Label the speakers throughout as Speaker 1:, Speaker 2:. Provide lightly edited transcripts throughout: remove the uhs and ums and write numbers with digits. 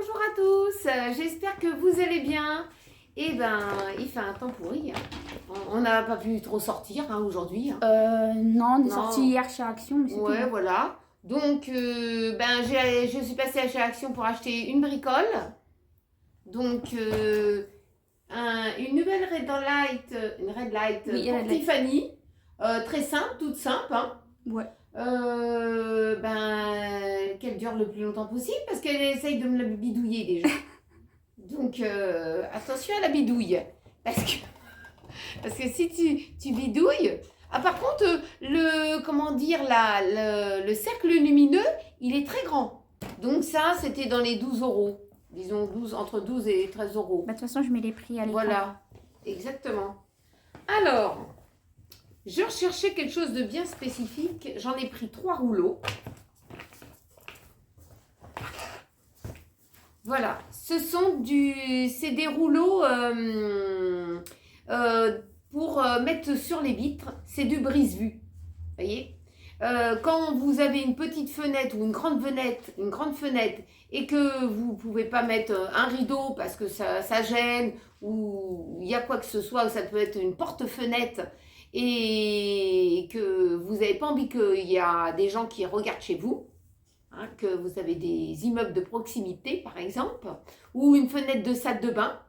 Speaker 1: Bonjour à tous, j'espère que vous allez bien. Eh ben, il fait un temps pourri, hein. On n'a pas pu trop sortir aujourd'hui, hein.
Speaker 2: Non, on est
Speaker 1: Non.
Speaker 2: sorti hier chez Action, mais c'est tout.
Speaker 1: Ouais, voilà. Donc, je suis passée à chez Action pour acheter une bricole. Donc, une nouvelle Red Light, une Red Light
Speaker 2: Oui,
Speaker 1: pour
Speaker 2: Red Light.
Speaker 1: Tiffany. Très simple, toute simple, hein.
Speaker 2: Ouais.
Speaker 1: Qu'elle dure le plus longtemps possible parce qu'elle essaye de me la bidouiller déjà. Donc attention à la bidouille parce que si tu bidouilles. Ah, par contre, le cercle lumineux, il est très grand. Donc ça, c'était dans les 12 euros. Disons entre 12 et 13 euros.
Speaker 2: Bah, de toute façon, je mets les prix à l'écran.
Speaker 1: Voilà, exactement. Alors, je recherchais quelque chose de bien spécifique. J'en ai pris 3 rouleaux. Voilà, c'est des rouleaux pour mettre sur les vitres. C'est du brise-vue. Vous voyez, quand vous avez une petite fenêtre ou une grande fenêtre et que vous ne pouvez pas mettre un rideau parce que ça gêne ou il y a quoi que ce soit, ça peut être une porte-fenêtre et que vous n'avez pas envie qu'il y a des gens qui regardent chez vous, hein, que vous avez des immeubles de proximité par exemple, ou une fenêtre de salle de bain,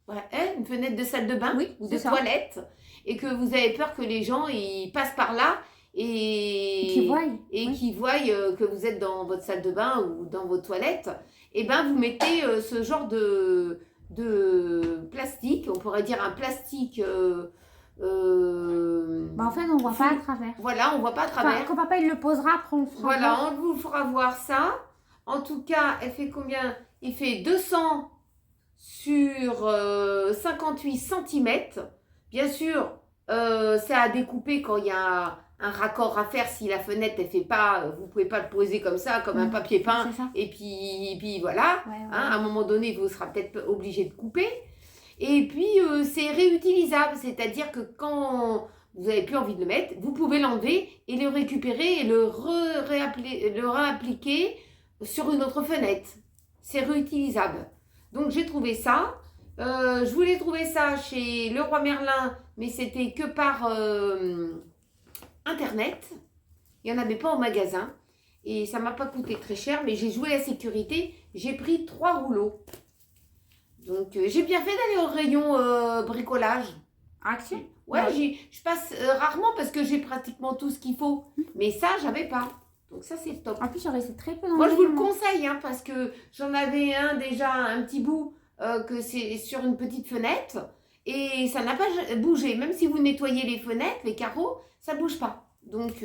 Speaker 1: ouais, une fenêtre de salle de bain,
Speaker 2: oui,
Speaker 1: ou de toilette, et que vous avez peur que les gens ils passent par là et qui voient que vous êtes dans votre salle de bain ou dans vos toilettes, et ben vous mettez ce genre de plastique, on pourrait dire un plastique.
Speaker 2: En fait, on voit pas à travers.
Speaker 1: Voilà, on voit pas à travers.
Speaker 2: Enfin, quand papa il le posera, après on le fera.
Speaker 1: Voilà, on vous fera voir ça. En tout cas, elle fait combien? Il fait 200 sur 58 cm. Bien sûr, c'est à découper quand il y a un raccord à faire. Si la fenêtre, elle fait pas, vous pouvez pas le poser comme ça, comme un papier peint. Et puis voilà, ouais. Hein, à un moment donné, vous serez peut-être obligé de couper. Et puis, c'est réutilisable, c'est-à-dire que quand vous n'avez plus envie de le mettre, vous pouvez l'enlever et le récupérer et le réappliquer sur une autre fenêtre. C'est réutilisable. Donc, j'ai trouvé ça. Je voulais trouver ça chez Leroy Merlin, mais c'était que par Internet. Il n'y en avait pas au magasin. Et ça ne m'a pas coûté très cher, mais j'ai joué la sécurité. J'ai pris 3 rouleaux. Donc, j'ai bien fait d'aller au rayon bricolage.
Speaker 2: Action.
Speaker 1: Ouais, je passe rarement parce que j'ai pratiquement tout ce qu'il faut. Mais ça, j'avais pas. Donc ça, c'est top.
Speaker 2: En plus, il restait très peu dans
Speaker 1: Moi, je vous le conseille, hein, parce que j'en avais déjà un petit bout que c'est sur une petite fenêtre. Et ça n'a pas bougé. Même si vous nettoyez les fenêtres, les carreaux, ça ne bouge pas. Donc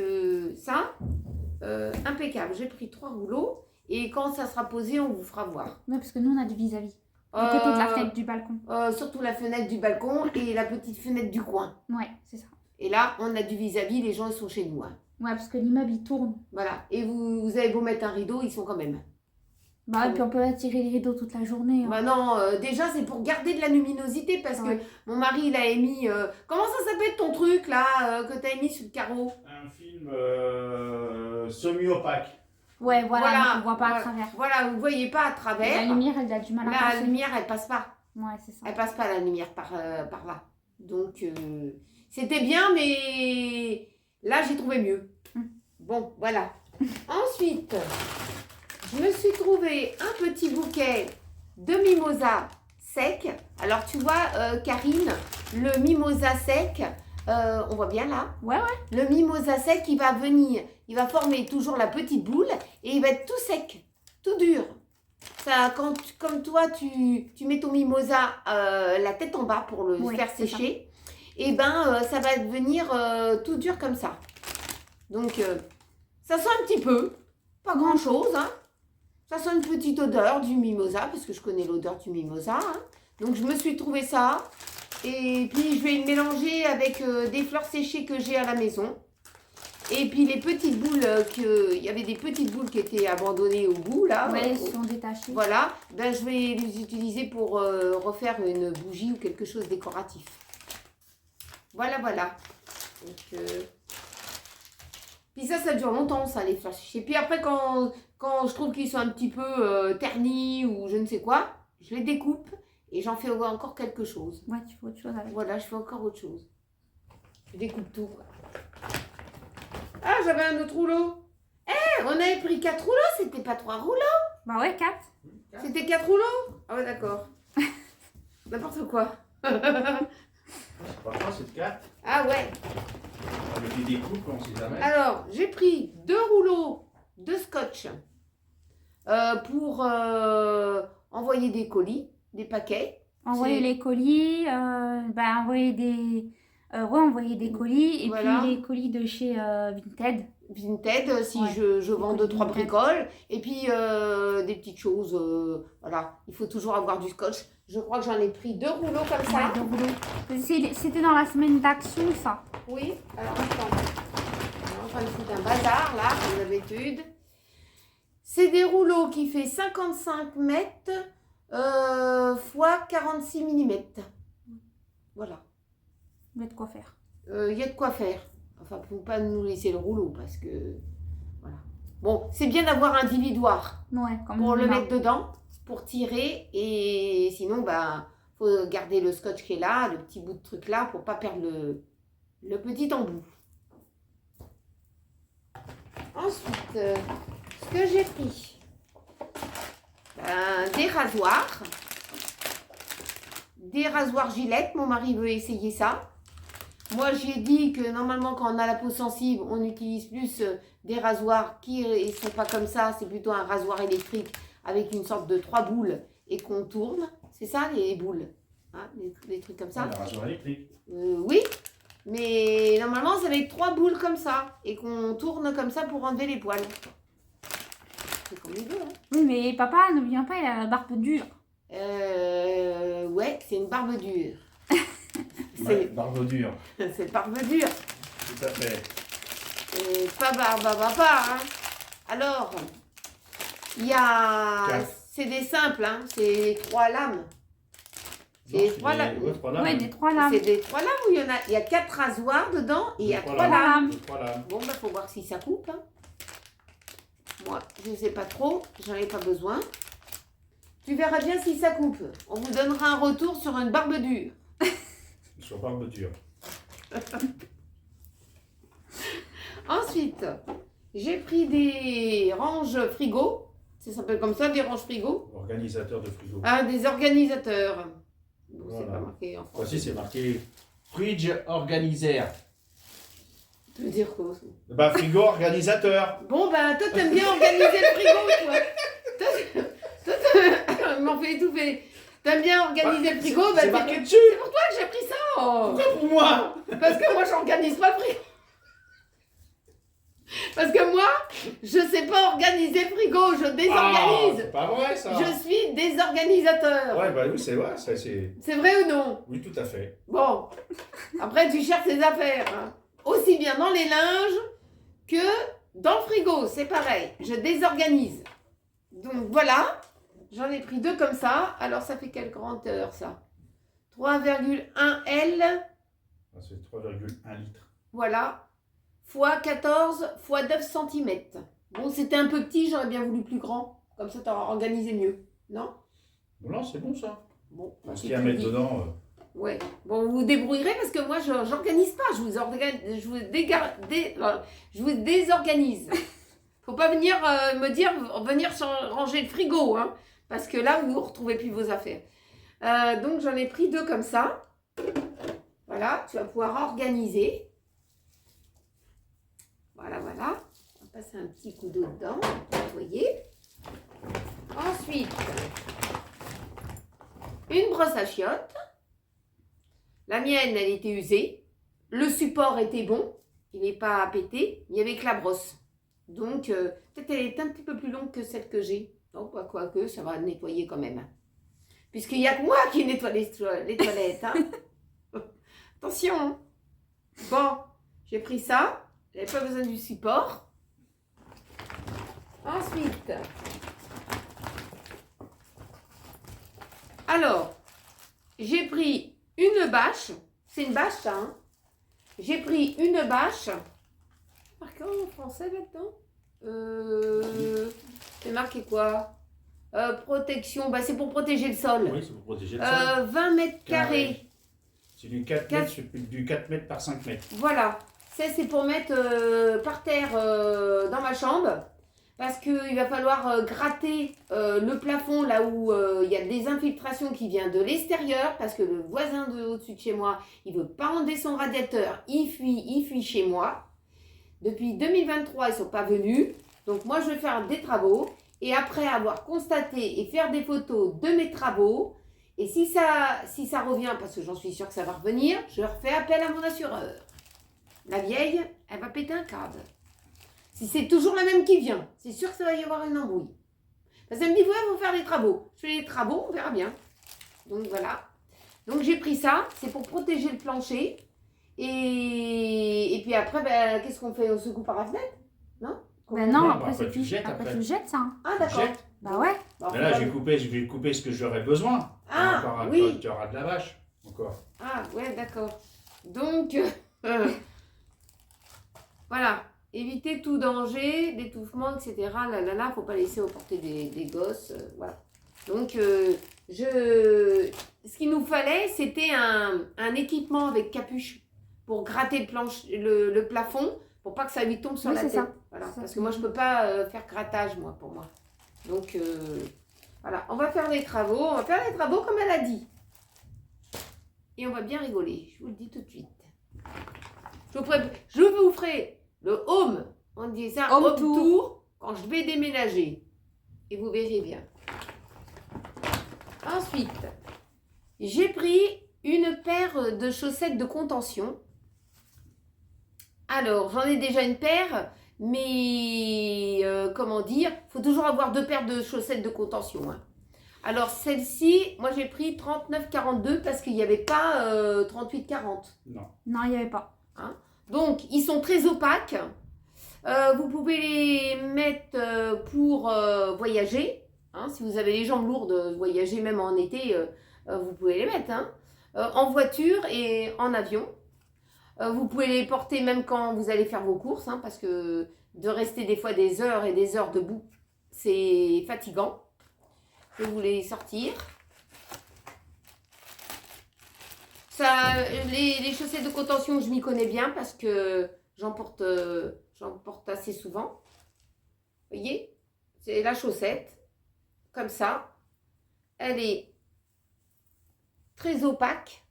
Speaker 1: impeccable. J'ai pris 3 rouleaux. Et quand ça sera posé, on vous fera voir.
Speaker 2: Non, parce que nous, on a du vis-à-vis. Du côté de la fenêtre du balcon.
Speaker 1: Surtout la fenêtre du balcon et la petite fenêtre du coin.
Speaker 2: Ouais, c'est ça.
Speaker 1: Et là, on a du vis-à-vis, les gens ils sont chez nous. Hein.
Speaker 2: Ouais, parce que l'immeuble il tourne.
Speaker 1: Voilà. Et vous avez beau mettre un rideau, ils sont quand même.
Speaker 2: Bah, et puis on peut attirer les rideaux toute la journée. Hein.
Speaker 1: Bah non, déjà c'est pour garder de la luminosité parce que mon mari il a émis. Comment ça s'appelle ton truc là que tu as émis sur le carreau?
Speaker 3: Un film semi-opaque.
Speaker 2: Ouais, voilà, on ne voit pas à travers.
Speaker 1: Voilà, vous ne voyez pas à travers.
Speaker 2: La lumière, elle a du mal à passer.
Speaker 1: La lumière, elle passe pas.
Speaker 2: Ouais, c'est ça.
Speaker 1: Elle passe pas la lumière par là. Donc, c'était bien, mais là, j'ai trouvé mieux. Bon, voilà. Ensuite, je me suis trouvé un petit bouquet de mimosa sec. Alors, tu vois, Karine, le mimosa sec... on voit bien là.
Speaker 2: Ouais.
Speaker 1: Le mimosa sec, il va venir, il va former toujours la petite boule et il va être tout sec, tout dur. Ça, comme toi, tu mets ton mimosa la tête en bas pour le faire sécher, et ben ça va devenir tout dur comme ça. Donc, ça sent un petit peu, pas grand chose, hein. Ça sent une petite odeur du mimosa, parce que je connais l'odeur du mimosa. Hein. Donc, je me suis trouvé ça. Et puis, je vais le mélanger avec des fleurs séchées que j'ai à la maison. Et puis, les petites boules, il y avait des petites boules qui étaient abandonnées au bout, là.
Speaker 2: Ouais, elles sont détachées.
Speaker 1: Voilà. Ben, je vais les utiliser pour refaire une bougie ou quelque chose de décoratif. Voilà. Donc, Puis ça dure longtemps, ça, les flashs. Et puis après, quand je trouve qu'ils sont un petit peu ternis ou je ne sais quoi, je les découpe et j'en fais encore quelque chose.
Speaker 2: Ouais, tu fais autre chose avec.
Speaker 1: Voilà, je fais encore autre chose. Je découpe tout, quoi. Ah, j'avais un autre rouleau. On avait pris 4 rouleaux, c'était pas 3 rouleaux.
Speaker 2: Bah ouais, 4.
Speaker 1: C'était 4 rouleaux. Ah ouais, d'accord. N'importe quoi.
Speaker 3: C'est pas 3, c'est 4.
Speaker 1: Ah ouais.
Speaker 3: Avec des découpes, on sait jamais.
Speaker 1: Alors, j'ai pris 2 rouleaux de scotch pour envoyer des colis, des paquets.
Speaker 2: Envoyer les colis, envoyer des colis et
Speaker 1: Voilà.
Speaker 2: puis les colis de chez Vinted.
Speaker 1: Vinted, si
Speaker 2: Ouais,
Speaker 1: je vends
Speaker 2: colis
Speaker 1: 2-3
Speaker 2: Vinted.
Speaker 1: bricoles. Et puis des petites choses. Voilà, il faut toujours avoir du scotch. Je crois que j'en ai pris 2 rouleaux comme ça.
Speaker 2: Ouais, 2 rouleaux. C'était dans la semaine d'action, ça.
Speaker 1: Oui, alors attends. On va foutre un bazar là, comme d'habitude. C'est des rouleaux qui fait 55 mètres fois 46 mm. Voilà.
Speaker 2: Il y a de quoi faire.
Speaker 1: Il y a de quoi faire. Enfin, pour pas nous laisser le rouleau parce que. Voilà. Bon, c'est bien d'avoir un dividoir
Speaker 2: Ouais, comme
Speaker 1: pour le
Speaker 2: là.
Speaker 1: mettre dedans, pour tirer. Et sinon, bah, faut garder le scotch qui est là, le petit bout de truc là, pour pas perdre le petit embout. Ensuite, ce que j'ai pris, des rasoirs. Des rasoirs Gillette, mon mari veut essayer ça. Moi, j'ai dit que normalement, quand on a la peau sensible, on utilise plus des rasoirs qui ne sont pas comme ça. C'est plutôt un rasoir électrique avec une sorte de 3 boules et qu'on tourne. C'est ça, les boules, hein, les trucs comme ça.
Speaker 3: Un rasoir électrique.
Speaker 1: Oui, mais normalement, c'est avec 3 boules comme ça et qu'on tourne comme ça pour enlever les poils. C'est comme les deux, hein.
Speaker 2: Oui, mais papa, n'oublie pas, il a la barbe dure.
Speaker 1: Ouais, c'est une barbe dure.
Speaker 3: Ouais, barbe dure.
Speaker 1: C'est barbe dure.
Speaker 3: Tout à fait.
Speaker 1: Et pas barbe à papa, hein. Alors, il y a...
Speaker 3: Quatre.
Speaker 1: C'est des simples, hein. C'est 3 lames.
Speaker 3: Non,
Speaker 1: C'est 3 lames.
Speaker 3: ouais, 3 lames.
Speaker 2: Ouais, des 3 lames.
Speaker 1: C'est des 3 lames où il y a 4 rasoirs dedans et il y a 3 lames.
Speaker 2: lames.
Speaker 3: 3 lames.
Speaker 1: Bon, bah, faut voir si ça coupe, hein. Moi, je ne sais pas trop. J'en ai pas besoin. Tu verras bien si ça coupe. On vous donnera un retour sur une barbe dure.
Speaker 3: Sur barbe dure.
Speaker 1: Ensuite, j'ai pris des ranges frigo. Ça s'appelle comme ça, des ranges frigo.
Speaker 3: Organisateur de frigo.
Speaker 1: Ah, des organisateurs. Bon, c'est
Speaker 3: Voilà.
Speaker 1: pas marqué en français.
Speaker 3: Voici, c'est marqué Fridge Organizer.
Speaker 1: Ça veut dire quoi ça?
Speaker 3: Bah, frigo organisateur.
Speaker 1: Bon, ben, toi, t'aimes bien organiser le frigo, toi. Il m'en fait étouffer. T'aimes bien organiser le frigo,
Speaker 3: C'est
Speaker 1: ben,
Speaker 3: marqué dessus.
Speaker 1: c'est pour toi que j'ai pris ça. Oh.
Speaker 3: Pourquoi pour moi?
Speaker 1: Parce que moi, j'organise pas le frigo. Parce que moi, je sais pas organiser le frigo, je
Speaker 3: Ah,
Speaker 1: désorganise.
Speaker 3: c'est pas vrai ça.
Speaker 1: Je suis désorganisateur.
Speaker 3: Ouais, bah oui, c'est vrai. Ça, c'est...
Speaker 1: C'est vrai ou non?
Speaker 3: Oui, tout à fait.
Speaker 1: Bon, après, tu cherches tes affaires. Hein. Aussi bien dans les linges que dans le frigo, c'est pareil. Je désorganise. Donc voilà, j'en ai pris 2 comme ça. Alors, ça fait quelle grandeur, ça? 3,1 L,
Speaker 3: Ah, c'est 3,1 litres.
Speaker 1: voilà, fois 14 fois 9 cm. Bon, c'était un peu petit, j'aurais bien voulu plus grand. Comme ça, t'auras organisé mieux. Non?
Speaker 3: Bon, non, c'est bon ça.
Speaker 1: Bon,
Speaker 3: Parce
Speaker 1: c'est
Speaker 3: qu'il y a à
Speaker 1: plus
Speaker 3: mettre
Speaker 1: dit.
Speaker 3: dedans.
Speaker 1: Ouais. Bon, vous vous débrouillerez parce que moi, je n'organise pas. Je vous désorganise. Faut pas venir me dire, venir ranger le frigo, hein, parce que là, vous ne retrouvez plus vos affaires. Donc, j'en ai pris 2 comme ça. Voilà, tu vas pouvoir organiser. Voilà, voilà. On va passer un petit coup d'eau dedans, vous voyez. Ensuite, une brosse à chiottes. La mienne, elle était usée. Le support était bon. Il n'est pas pété. Il n'y avait que la brosse. Donc, peut-être elle est un petit peu plus longue que celle que j'ai. Donc, quoique, ça va nettoyer quand même. Puisqu'il n'y a que moi qui nettoie les toilettes. Hein. Attention. Hein. Bon, j'ai pris ça. Je n'avais pas besoin du support. Ensuite, alors, j'ai pris une bâche, c'est une bâche ça, hein. J'ai pris une bâche, marqué quoi en français là-dedans C'est marqué quoi Protection, bah, c'est pour protéger le sol.
Speaker 3: Oui, c'est pour protéger le sol.
Speaker 1: 20 mètres carrés.
Speaker 3: C'est du 4 mètres, du 4 mètres par 5 mètres.
Speaker 1: Voilà. Ça, c'est pour mettre par terre dans ma chambre. Parce qu'il va falloir gratter le plafond là où il y a des infiltrations qui viennent de l'extérieur. Parce que le voisin au-dessus de chez moi, il ne veut pas enlever son radiateur. Il fuit chez moi. Depuis 2023, ils ne sont pas venus. Donc moi, je vais faire des travaux. Et après avoir constaté et faire des photos de mes travaux, et si ça revient, parce que j'en suis sûre que ça va revenir, je refais appel à mon assureur. La vieille, elle va péter un câble. Si c'est toujours la même qui vient, c'est sûr que ça va y avoir une embrouille. Parce qu'elle me dit, ouais, il faut faire les travaux. Je fais les travaux, on verra bien. Donc voilà. Donc j'ai pris ça, c'est pour protéger le plancher. Et puis après, ben, qu'est-ce qu'on fait? On se coupe par la fenêtre? Non?
Speaker 2: Ben non,
Speaker 3: Non,
Speaker 2: après,
Speaker 3: après,
Speaker 2: c'est
Speaker 3: tu jettes,
Speaker 2: après,
Speaker 3: après.
Speaker 2: tu le jettes, ça. Hein.
Speaker 1: Ah d'accord.
Speaker 3: Jette.
Speaker 2: Bah ouais.
Speaker 1: Bon,
Speaker 3: Mais là, je vais couper ce que j'aurai besoin.
Speaker 1: Ah,
Speaker 3: Encore un
Speaker 1: oui.
Speaker 3: peu, tu auras de la vache. Encore.
Speaker 1: Ah, ouais, d'accord. Donc, voilà. Éviter tout danger, d'étouffement, etc. Là, faut pas laisser aux portées des gosses. Voilà. Donc, ce qu'il nous fallait, c'était un équipement avec capuche pour gratter le plafond, pour pas que ça lui tombe sur
Speaker 2: Oui,
Speaker 1: la
Speaker 2: c'est
Speaker 1: tête.
Speaker 2: ça.
Speaker 1: Voilà.
Speaker 2: Ça,
Speaker 1: Parce
Speaker 2: c'est
Speaker 1: que moi, je peux pas faire grattage, moi, pour moi. Donc, voilà. On va faire les travaux. On va faire les travaux comme elle a dit. Et on va bien rigoler, je vous le dis tout de suite. Je vous ferai le home, on dit ça,
Speaker 2: Home
Speaker 1: home
Speaker 2: tour.
Speaker 1: tour, quand je vais déménager. Et vous verrez bien. Ensuite, j'ai pris une paire de chaussettes de contention. Alors, j'en ai déjà une paire, mais comment dire, il faut toujours avoir 2 paires de chaussettes de contention. Hein. Alors, celle-ci, moi j'ai pris 39,42 parce qu'il n'y avait pas 38,40.
Speaker 3: Non.
Speaker 2: Non, il n'y avait pas.
Speaker 1: Hein. Donc, ils sont très opaques. Vous pouvez les mettre pour voyager. Hein. Si vous avez les jambes lourdes, voyager même en été, vous pouvez les mettre. Hein. En voiture et en avion. Vous pouvez les porter même quand vous allez faire vos courses. Hein, parce que de rester des fois des heures et des heures debout, c'est fatigant. Je vais vous les sortir. Ça, les chaussettes de contention, je m'y connais bien parce que j'en porte assez souvent. Vous voyez, c'est la chaussette, comme ça. Elle est très opaque,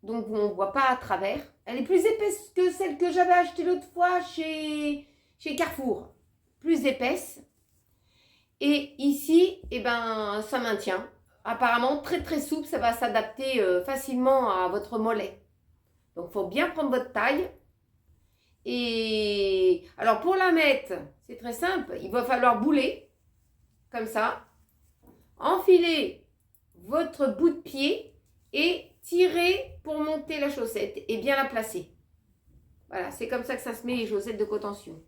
Speaker 1: donc on ne voit pas à travers. Elle est plus épaisse que celle que j'avais achetée l'autre fois chez Carrefour. Plus épaisse. Et ici, eh ben, ça maintient. Apparemment, très très souple, ça va s'adapter facilement à votre mollet. Donc, il faut bien prendre votre taille. Et alors, pour la mettre, c'est très simple. Il va falloir bouler, comme ça. Enfiler votre bout de pied et tirer pour monter la chaussette et bien la placer. Voilà, c'est comme ça que ça se met les chaussettes de contention.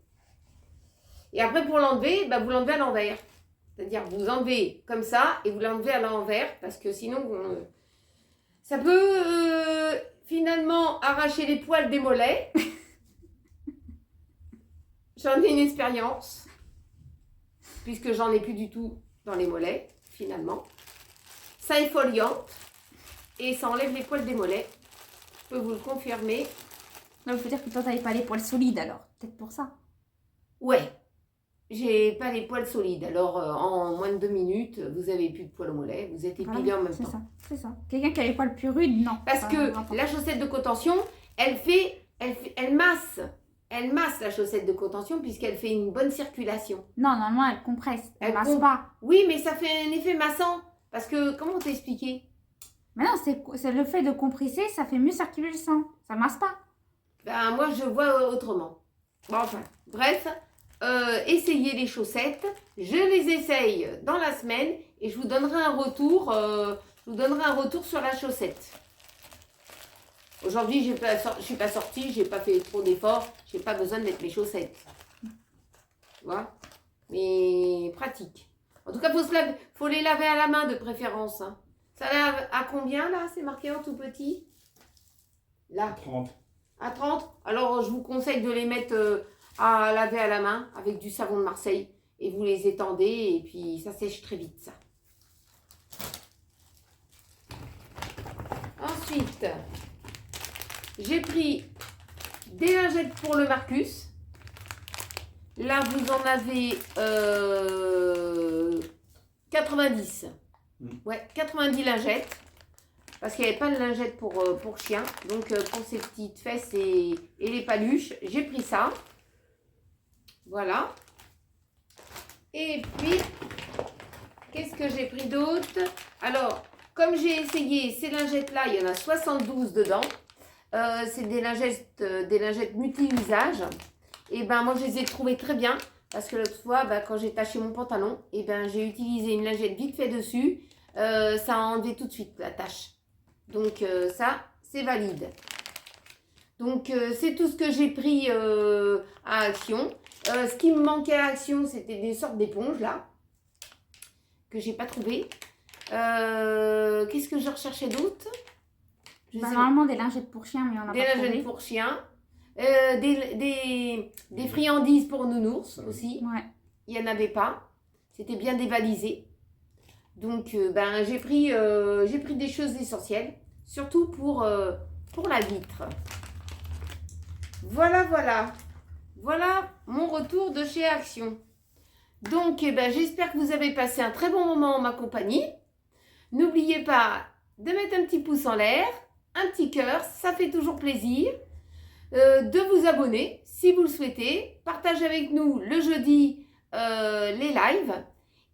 Speaker 1: Et après, pour l'enlever, bah, vous l'enlevez à l'envers. C'est-à-dire, vous enlevez comme ça et vous l'enlevez à l'envers parce que sinon, ça peut finalement arracher les poils des mollets. J'en ai une expérience puisque j'en ai plus du tout dans les mollets, finalement. Ça effoliante et ça enlève les poils des mollets. Je peux vous le confirmer.
Speaker 2: Donc, il faut dire que toi, tu n'avais pas les poils solides alors. Peut-être pour ça.
Speaker 1: Ouais. J'ai pas les poils solides, alors en moins de 2 minutes, vous avez plus de poils au mollet, vous êtes épilé en même temps.
Speaker 2: C'est ça. Quelqu'un qui a les poils plus rudes, non.
Speaker 1: Parce que la chaussette de contention, elle masse la chaussette de contention puisqu'elle fait une bonne circulation.
Speaker 2: Non, normalement, elle compresse. Elle masse
Speaker 1: comp-
Speaker 2: pas.
Speaker 1: Oui, mais ça fait un effet massant. Parce que, comment t'expliquer?
Speaker 2: Mais non, c'est le fait de compresser, ça fait mieux circuler le sang. Ça masse pas.
Speaker 1: Ben, moi, je vois autrement. Bon, enfin, bref, essayez les chaussettes. Je les essaye dans la semaine et je vous donnerai un retour. Sur la chaussette. Aujourd'hui, je suis pas sortie, j'ai pas fait trop d'efforts, j'ai pas besoin de mettre mes chaussettes. Tu vois? Mais pratique. En tout cas, faut les laver à la main de préférence. Hein. Ça lave à combien là? C'est marqué en tout petit? Là.
Speaker 3: 30.
Speaker 1: À 30. Alors, je vous conseille de les mettre à laver à la main avec du savon de Marseille. Et vous les étendez et puis ça sèche très vite ça. Ensuite, j'ai pris des lingettes pour le Marcus. Là, vous en avez 90. Ouais, 90 lingettes. Parce qu'il n'y avait pas de lingettes pour chien. Donc, pour ses petites fesses et les paluches, j'ai pris ça. Voilà. Et puis, qu'est-ce que j'ai pris d'autre? Alors, comme j'ai essayé ces lingettes-là, il y en a 72 dedans. C'est des lingettes multi-usage. Et ben moi, je les ai trouvées très bien. Parce que l'autre fois, quand j'ai taché mon pantalon, et ben j'ai utilisé une lingette vite fait dessus. Ça a enlevé tout de suite la tache. Donc ça, c'est valide. Donc c'est tout ce que j'ai pris à Action. Ce qui me manquait à Action, c'était des sortes d'éponges là. Que j'ai pas trouvé. Qu'est-ce que je recherchais d'autre?
Speaker 2: Normalement des lingettes pour chiens, mais on a
Speaker 1: des
Speaker 2: pas
Speaker 1: lingettes
Speaker 2: trouvé.
Speaker 1: pour chiens. Des friandises pour nounours aussi.
Speaker 2: Ouais.
Speaker 1: Il n'y en avait pas. C'était bien dévalisé. Donc, j'ai pris des choses essentielles. Surtout pour la vitre. Voilà, voilà. Voilà mon retour de chez Action. Donc, j'espère que vous avez passé un très bon moment en ma compagnie. N'oubliez pas de mettre un petit pouce en l'air, un petit cœur, ça fait toujours plaisir. De vous abonner si vous le souhaitez. Partagez avec nous le jeudi les lives.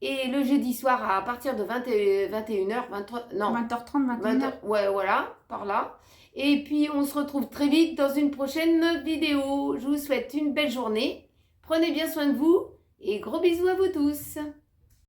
Speaker 1: Et le jeudi soir à partir de 21h,
Speaker 2: 20h30, 21h.
Speaker 1: Ouais, voilà, par là. Et puis, on se retrouve très vite dans une prochaine vidéo. Je vous souhaite une belle journée. Prenez bien soin de vous et gros bisous à vous tous.